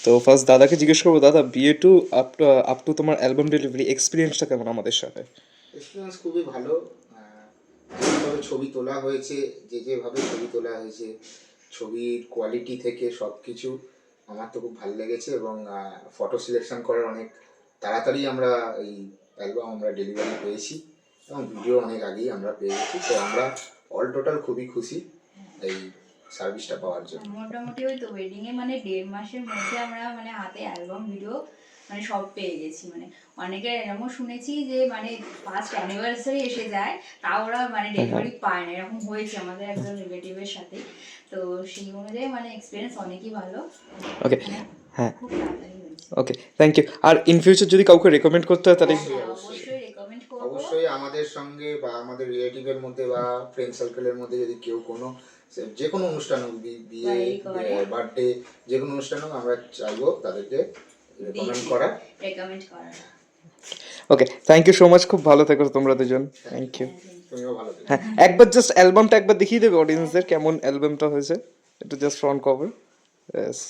তো ফার্স্ট দাদাকে জিজ্ঞেস করবো, দাদা বিয়ে টু আপ টু তোমার অ্যালবাম ডেলিভারি এক্সপিরিয়েন্সটা কেমন আমাদের সাথে? এক্সপিরিয়েন্স খুবই ভালো। যেভাবে ছবি তোলা হয়েছে, যেভাবে ছবি তোলা হয়েছে, ছবির কোয়ালিটি থেকে সব কিছু আমার তো খুব ভালো লেগেছে। এবং ফটো সিলেকশন করার অনেক তাড়াতাড়ি আমরা এই অ্যালবাম আমরা ডেলিভারি পেয়েছি এবং ভিডিও অনেক আগেই আমরা পেয়ে গেছি। তো আমরা অল টোটাল খুবই খুশি এই সার্ভিসটা পাওয়ার জন্য। মোটামুটি ওই তো ওয়েডিং এ মানে 1.5 মাসের মধ্যে আমরা মানে হাতে অ্যালবাম ভিডিও মানে সব পেয়ে গেছি। মানে অনেকে এরকমও শুনেছি যে মানে ফার্স্ট অ্যানিভার্সারি এসে যায় তাও ওরা মানে ডেলিভারি পায় না, এরকম হয়েছে আমাদের একজন রিলেটিভের সাথে। তো সেই অনুযায়ী মানে এক্সপিরিয়েন্স অনেকই ভালো। ওকে, হ্যাঁ, খুব তাড়াতাড়ি হয়েছে। Okay, thank you. আর ইন ফিউচার যদি কাউকে রেকমেন্ড করতে হয় তাহলে হ্যাঁ, অবশ্যই রেকমেন্ড করব। অবশ্যই আমাদের সঙ্গে বা আমাদের রিলেটিভের মধ্যে বা ফ্রেন্ড সার্কেলের মধ্যে যদি কেউ কোনো যে কোনো অনুষ্ঠান হোক, বিয়ে, বার্থডে, যে কোনো অনুষ্ঠান হোক, আমরা চাইবো তাদেরকে রেকমেন্ড করার। Okay, thank you so much. খুব ভালো থেকো তোমরা দুজন। Thank you. তুমিও ভালো থেকো। হ্যাঁ, একবার জাস্ট অ্যালবামটা একবার দেখিয়ে দেবে অডিয়েন্সদের কেমন অ্যালবামটা হয়েছে, একটু জাস্ট ফ্রন্ট কভার। ইয়েস।